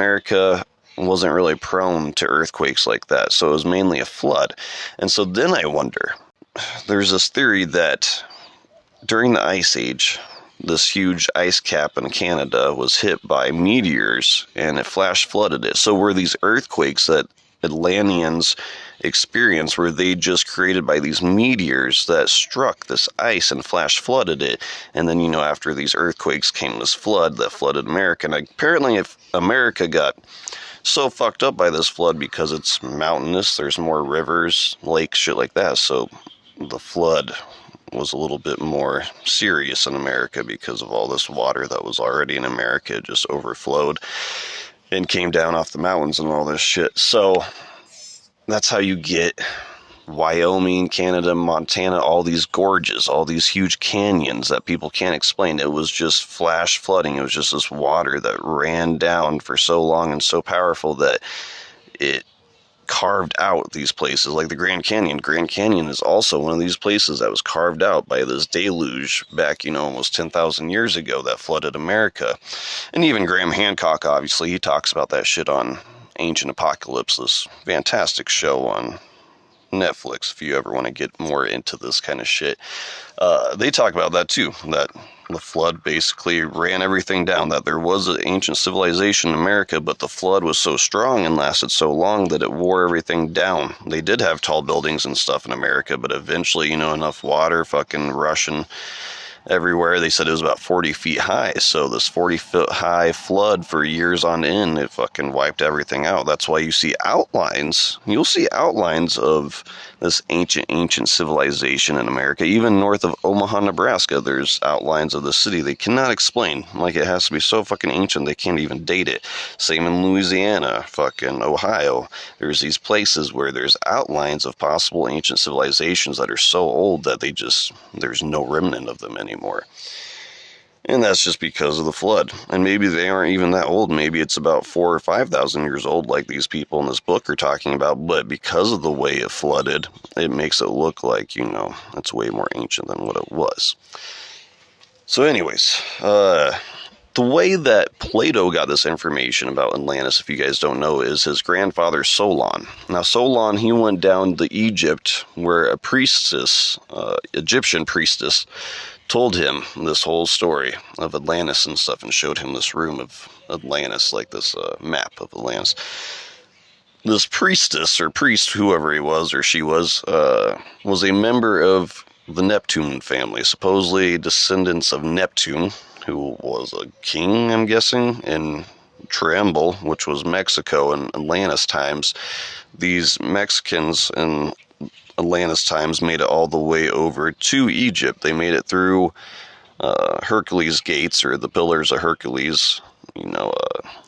America wasn't really prone to earthquakes like that, so it was mainly a flood. And so then I wonder, there's this theory that during the Ice Age, this huge ice cap in Canada was hit by meteors and it flash flooded it. So were these earthquakes that Atlanteans experienced, were they just created by these meteors that struck this ice and flash flooded it? And then, after these earthquakes came this flood that flooded America. And apparently if America got so fucked up by this flood because it's mountainous, there's more rivers, lakes, shit like that. So the flood was a little bit more serious in America because of all this water that was already in America. It just overflowed and came down off the mountains and all this shit. So that's how you get Wyoming, Canada, Montana, all these gorges, all these huge canyons that people can't explain. It was just flash flooding. It was just this water that ran down for so long and so powerful that it carved out these places like the Grand Canyon. Grand Canyon is also one of these places that was carved out by this deluge back, almost 10,000 years ago that flooded America. And even Graham Hancock, obviously, he talks about that shit on Ancient Apocalypse, this fantastic show on Netflix, if you ever want to get more into this kind of shit. They talk about that too, that the flood basically ran everything down, that there was an ancient civilization in America, but the flood was so strong and lasted so long that it wore everything down. They did have tall buildings and stuff in America, but eventually, enough water fucking rushing everywhere. They said it was about 40 feet high, so this 40-foot high flood for years on end, it fucking wiped everything out. That's why you see outlines. You'll see outlines of this ancient civilization in America. Even north of Omaha, Nebraska, there's outlines of the city they cannot explain. Like, it has to be so fucking ancient they can't even date it. Same in Louisiana, fucking Ohio. There's these places where there's outlines of possible ancient civilizations that are so old that there's no remnant of them anymore. And that's just because of the flood. And maybe they aren't even that old. Maybe it's about 4,000 or 5,000 years old, like these people in this book are talking about. But because of the way it flooded, it makes it look like, it's way more ancient than what it was. So anyways, the way that Plato got this information about Atlantis, if you guys don't know, is his grandfather Solon. Now Solon, he went down to Egypt where a priestess, Egyptian priestess, told him this whole story of Atlantis and stuff and showed him this room of Atlantis, like this map of Atlantis. This priestess or priest, whoever he was or she was a member of the Neptune family, supposedly descendants of Neptune, who was a king, I'm guessing, in Triangle, which was Mexico in Atlantis times. These Mexicans in Atlantis times made it all the way over to Egypt. They made it through Hercules Gates, or the Pillars of Hercules,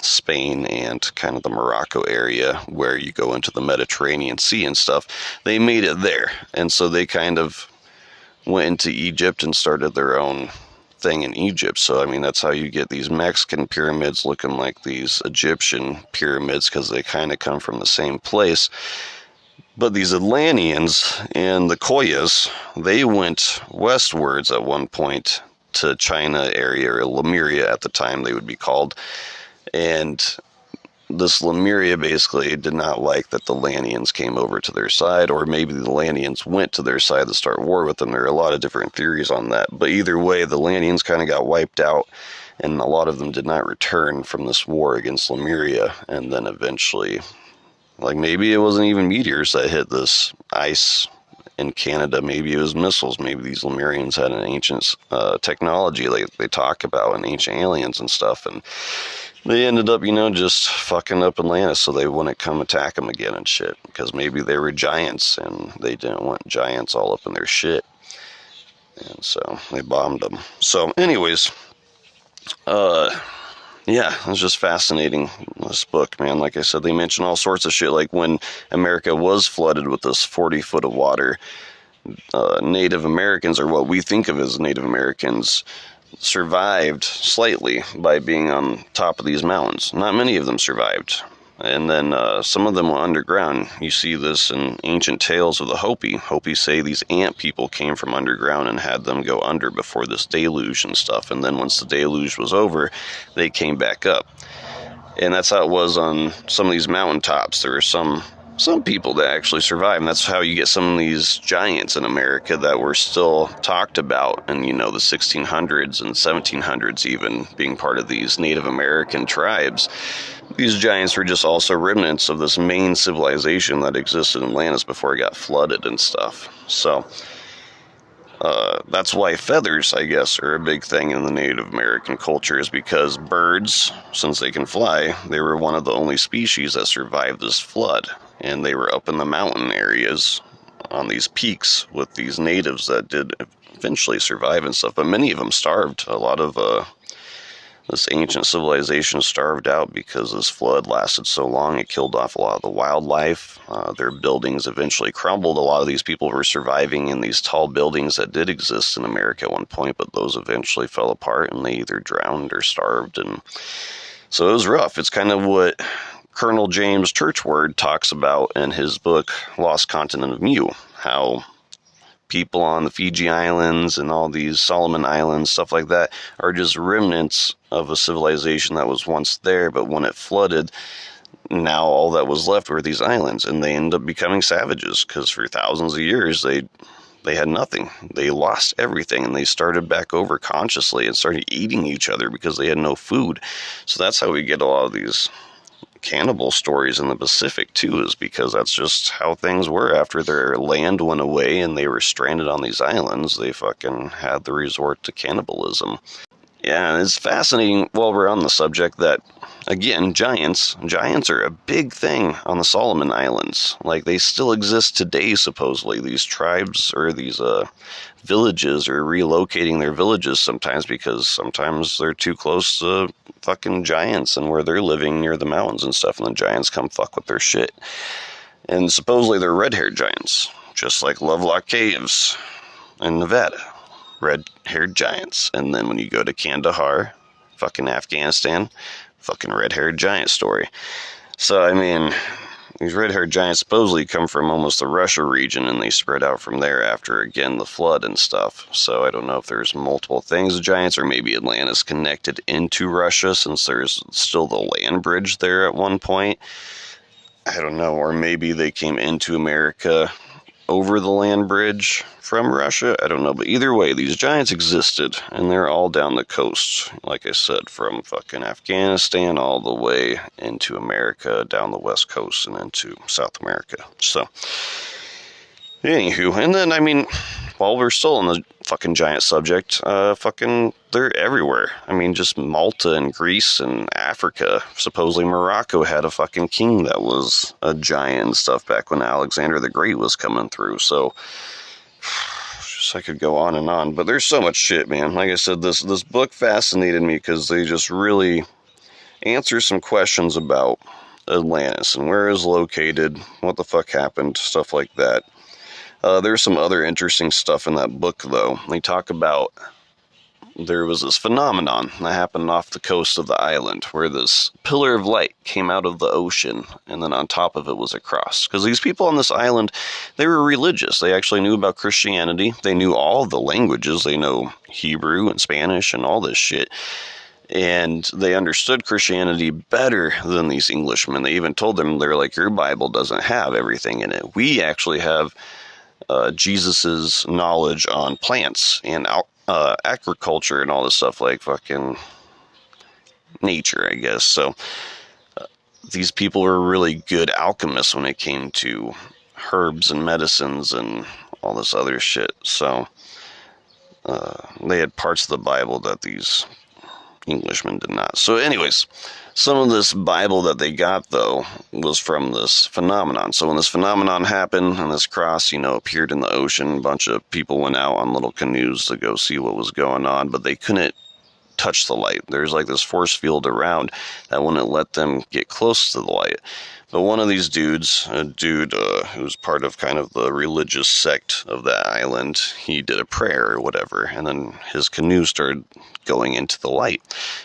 Spain and kind of the Morocco area where you go into the Mediterranean Sea and stuff. They made it there. And so they kind of went into Egypt and started their own thing in Egypt. So, that's how you get these Mexican pyramids looking like these Egyptian pyramids, because they kind of come from the same place. But these Atlanteans and the Koyas, they went westwards at one point to China area, or Lemuria at the time they would be called. And this Lemuria basically did not like that the Atlanteans came over to their side, or maybe the Atlanteans went to their side to start war with them. There are a lot of different theories on that. But either way, the Atlanteans kind of got wiped out, and a lot of them did not return from this war against Lemuria. And then eventually, like, maybe it wasn't even meteors that hit this ice in Canada. Maybe it was missiles. Maybe these Lemurians had an ancient technology like they talk about, and ancient aliens and stuff. And they ended up, just fucking up Atlantis so they wouldn't come attack them again and shit. Because maybe they were giants and they didn't want giants all up in their shit. And so they bombed them. So anyways, yeah, it was just fascinating, this book, man. Like I said, they mention all sorts of shit, like when America was flooded with this 40 foot of water, Native Americans, or what we think of as Native Americans, survived slightly by being on top of these mountains. Not many of them survived. And then some of them went underground. You see this in ancient tales of the Hopi. Hopi say these ant people came from underground and had them go under before this deluge and stuff. And then once the deluge was over, they came back up. And that's how it was on some of these mountaintops. There were some people that actually survived, and that's how you get some of these giants in America that were still talked about in, the 1600s and 1700s, even being part of these Native American tribes. These giants were just also remnants of this main civilization that existed in Atlantis before it got flooded and stuff. So that's why feathers, I guess, are a big thing in the Native American culture, is because birds, since they can fly, they were one of the only species that survived this flood. And they were up in the mountain areas on these peaks with these natives that did eventually survive and stuff. But many of them starved. A lot of this ancient civilization starved out because this flood lasted so long. It killed off a lot of the wildlife. Their buildings eventually crumbled. A lot of these people were surviving in these tall buildings that did exist in America at one point, but those eventually fell apart and they either drowned or starved. And so it was rough. It's kind of what Colonel James Churchward talks about in his book, Lost Continent of Mu, how people on the Fiji Islands and all these Solomon Islands, stuff like that, are just remnants of a civilization that was once there, but when it flooded, now all that was left were these islands, and they end up becoming savages, because for thousands of years they had nothing. They lost everything, and they started back over consciously and started eating each other because they had no food. So that's how we get a lot of these cannibal stories in the Pacific too, is because that's just how things were. After their land went away and they were stranded on these islands, they fucking had the resort to cannibalism. Yeah, and it's fascinating while we're on the subject that, again, giants are a big thing on the Solomon Islands. Like, they still exist today, supposedly. These tribes or these villages are relocating their villages sometimes because sometimes they're too close to fucking giants and where they're living near the mountains and stuff, and the giants come fuck with their shit. And supposedly they're red-haired giants, just like Lovelock Caves in Nevada. Red-haired giants. And then when you go to Kandahar, fucking Afghanistan, fucking red-haired giant story. So, I mean, these red-haired giants supposedly come from almost the Russia region, and they spread out from there after, again, the flood and stuff. So I don't know if there's multiple things of giants, or maybe Atlantis connected into Russia, since there's still the land bridge there at one point. I don't know, or maybe they came into America over the land bridge from Russia. I don't know, but either way, these giants existed, and they're all down the coast, like I said, from fucking Afghanistan all the way into America, down the west coast, and into South America. So, anywho, and then, I mean, while we're still on the fucking giant subject, they're everywhere. I mean, just Malta and Greece and Africa. Supposedly Morocco had a fucking king that was a giant and stuff back when Alexander the Great was coming through. So, just I could go on and on. But there's so much shit, man. Like I said, this book fascinated me because they just really answer some questions about Atlantis and where it is located, what the fuck happened, stuff like that. There's some other interesting stuff in that book, though. They talk about there was this phenomenon that happened off the coast of the island where this pillar of light came out of the ocean, and then on top of it was a cross. Because these people on this island, they were religious. They actually knew about Christianity. They knew all the languages. They know Hebrew and Spanish and all this shit. And they understood Christianity better than these Englishmen. They even told them, they're like, your Bible doesn't have everything in it. We actually have Jesus's knowledge on plants and agriculture and all this stuff, like fucking nature, I guess. So these people were really good alchemists when it came to herbs and medicines and all this other shit. So they had parts of the Bible that these Englishmen did not. So anyways, some of this Bible that they got, though, was from this phenomenon. So when this phenomenon happened and this cross, appeared in the ocean, a bunch of people went out on little canoes to go see what was going on, but they couldn't touch the light. There's like this force field around that wouldn't let them get close to the light. But one of these dudes, a dude who was part of kind of the religious sect of that island, he did a prayer or whatever, and then his canoe started going into the light.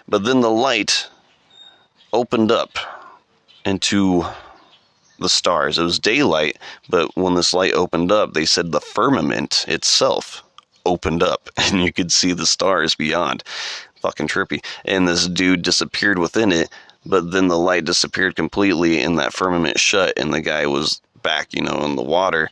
But then the light opened up into the stars. It was daylight, but when this light opened up, they said the firmament itself opened up, and you could see the stars beyond. Fucking trippy. And this dude disappeared within it, but then the light disappeared completely and that firmament shut and the guy was back, in the water.